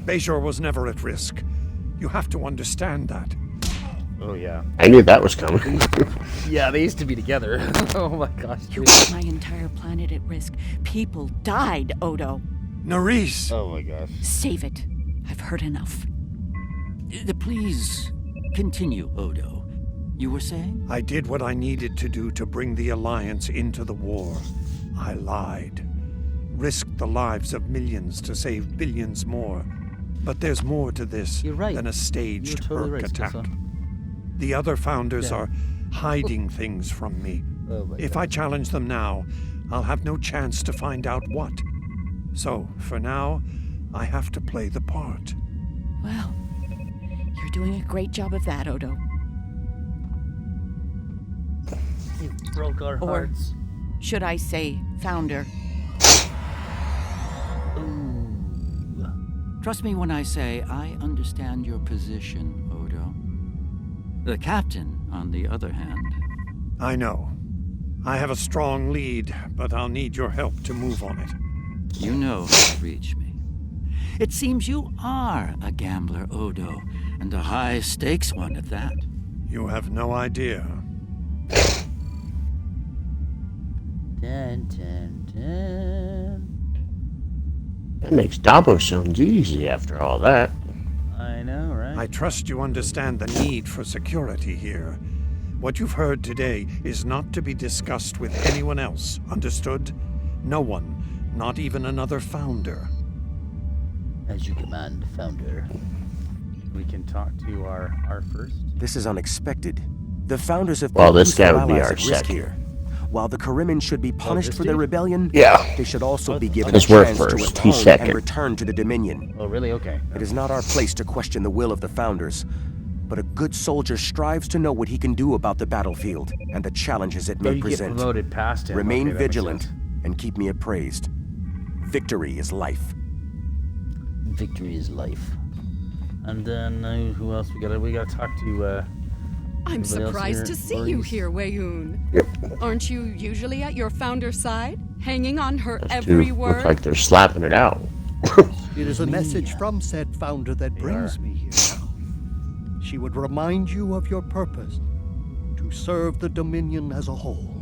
Bajor was never at risk. You have to understand that. Oh, yeah. I knew that was coming. Yeah, they used to be together. Oh my gosh. You put my entire planet at risk. People died, Odo. Nerys! Oh my gosh. Save it. I've heard enough. Please continue, Odo. You were saying? I did what I needed to do to bring the Alliance into the war. I lied. Risked the lives of millions to save billions more. But there's more to this than a staged Herc attack. The other founders are hiding things from me. If I challenge them now, I'll have no chance to find out what. So, for now, I have to play the part. Well, you're doing a great job of that, Odo. You broke our hearts. Should I say, founder? Trust me when I say I understand your position, Odo. The captain, on the other hand... I know. I have a strong lead, but I'll need your help to move on it. You know how to reach me. It seems you are a gambler, Odo, and a high-stakes one at that. You have no idea. Dun, dun, dun. That makes Davos sound easy after all that. I know, right? I trust you understand the need for security here. What you've heard today is not to be discussed with anyone else, understood? No one, not even another founder. As you command, founder. We can talk to our first. This is unexpected. The founders have Well, this guy their would be allies our at risk second. here. While the Karemen should be punished for their rebellion, Yeah. they should also be given Because a we're chance first, to he's atone second. and return to the Dominion. Oh, really? Okay. It is not our place to question the will of the founders, but a good soldier strives to know what he can do about the battlefield and the challenges it Oh, may you get present. promoted past him. Remain Okay, that makes vigilant sense. and keep me appraised. Victory is life. Victory is life. And then who else we got? We got to talk to. I'm anybody else surprised here? to see Or you you- here, Wei-Yun. Yep. Aren't you usually at your founder's side, hanging on her Those every two word? look like they're slapping it out. It is a message from said founder that brings me here now. She would remind you of your purpose, to serve the Dominion as a whole.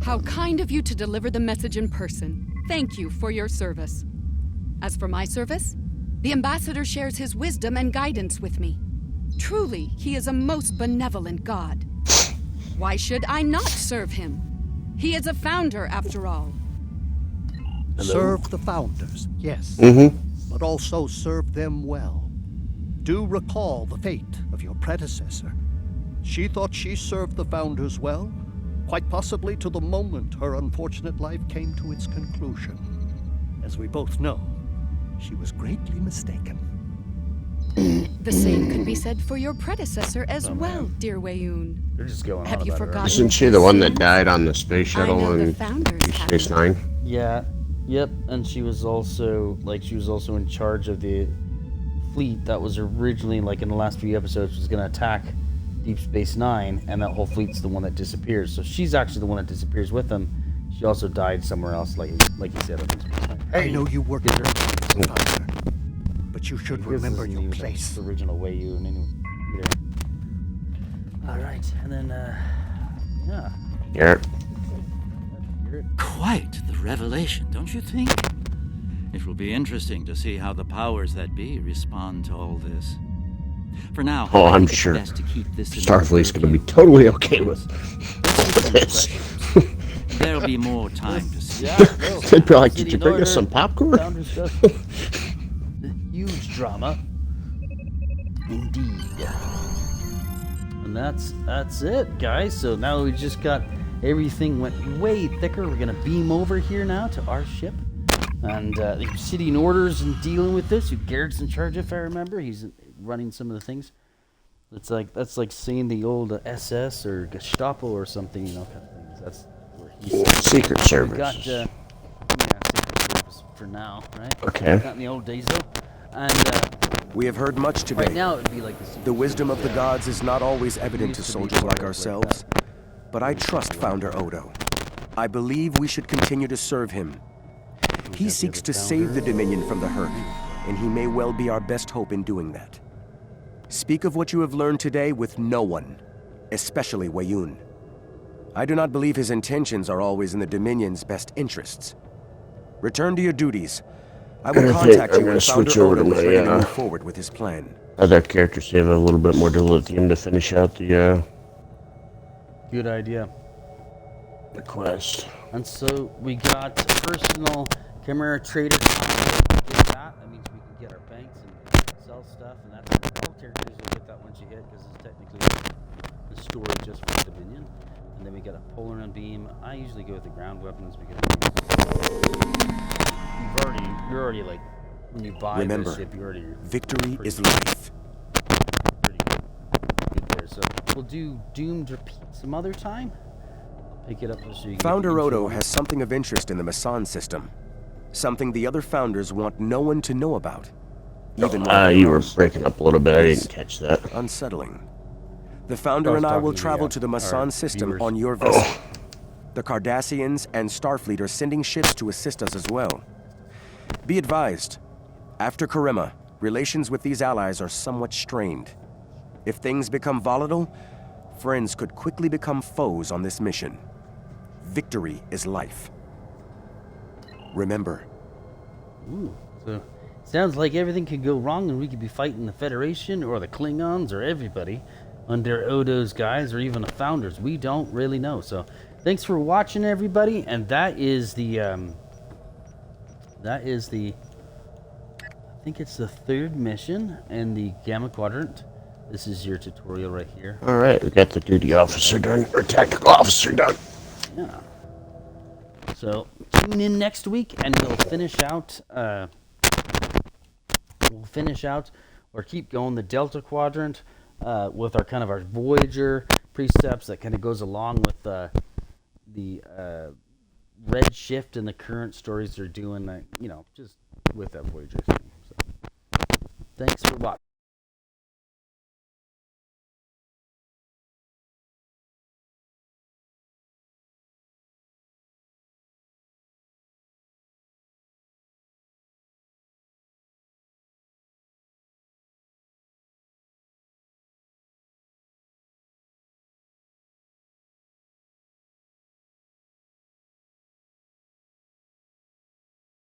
How kind of you to deliver the message in person. Thank you for your service. As for my service, the ambassador shares his wisdom and guidance with me. Truly, he is a most benevolent god. Why should I not serve him? He is a founder, after all. Serve the founders, yes. But also serve them well. Do recall the fate of your predecessor. She thought she served the founders well, quite possibly to the moment her unfortunate life came to its conclusion. As we both know, she was greatly mistaken. The same could be said for your predecessor as well, dear Wayun. They're just going Have on you about her. forgotten? Isn't she the one that died on the space shuttle know the in founders Deep Space Nine? Yeah, yep, and she was also in charge of the fleet that was originally, like in the last few episodes, was going to attack Deep Space Nine, and that whole fleet's the one that disappears. So she's actually the one that disappears with them. She also died somewhere else, like you said. I know you worked for the Founder, but you should remember your place. The original Wayu and anyway. All right, and then yeah. Garrett. Quite the revelation, don't you think? It will be interesting to see how the powers that be respond to all this. For now, Oh, I I'm think it's sure best to keep this in Starfleet's the going to be totally okay with this. There'll be more time to see. They'd be like, did you bring us some popcorn? Huge drama. Indeed. And that's it, guys. So now we just got everything went way thicker. We're gonna beam over here now to our ship, and the Obsidian Order's in dealing with this. Who Garrett's in charge, if I remember. He's running some of the things. That's like saying the old SS or Gestapo or something, kind of things. That's where he's Secret Service. We got Secret Service for now, right? Okay. Not in the old days though. And we have heard much today. right now, it'd be like the wisdom of the gods is not always evident to soldiers like ourselves, but I trust Founder Odo. I believe we should continue to serve him. He seeks to save the Dominion from the Hurk, and he may well be our best hope in doing that. Speak of what you have learned today with no one, especially Wayun. I do not believe his intentions are always in the Dominion's best interests. Return to your duties. I will contact you when Founder Odo is ready to move forward with his plan. Other characters have a little bit more dilithium to finish out the good idea. The quest. And so we got personal Chimera Trader. That means we can get our banks and sell stuff, and that's all characters will get that once you hit, because it's technically the story just for the Dominion. And then we got a polar and beam. I usually go with the ground weapons because you're already like, when you buy Remember, the ship, you already victory is life. Pretty good there. So we'll do Doomed Repeat some other time. I'll pick it up so you can Founder Odo has something of interest in the Masan system. Something the other founders want no one to know about. Even you were breaking up a little bit. I didn't catch that. Unsettling. The Founder and I will travel to the Masan system on your vessel. The Cardassians and Starfleet are sending ships to assist us as well. Be advised, after Karema, relations with these allies are somewhat strained. If things become volatile, friends could quickly become foes on this mission. Victory is life. Remember. Ooh, so sounds like everything could go wrong and we could be fighting the Federation or the Klingons or everybody under Odo's guys or even the Founders. We don't really know. So thanks for watching, everybody, and that is the I think it's the third mission in the Gamma Quadrant. This is your tutorial right here. Alright, we got the duty officer done, or tactical officer done. Yeah. So tune in next week and we'll finish out or keep going the Delta Quadrant with our kind of our Voyager precepts that kind of goes along with the red shift and the current stories they're doing, just with that Voyager thing. So, thanks for watching.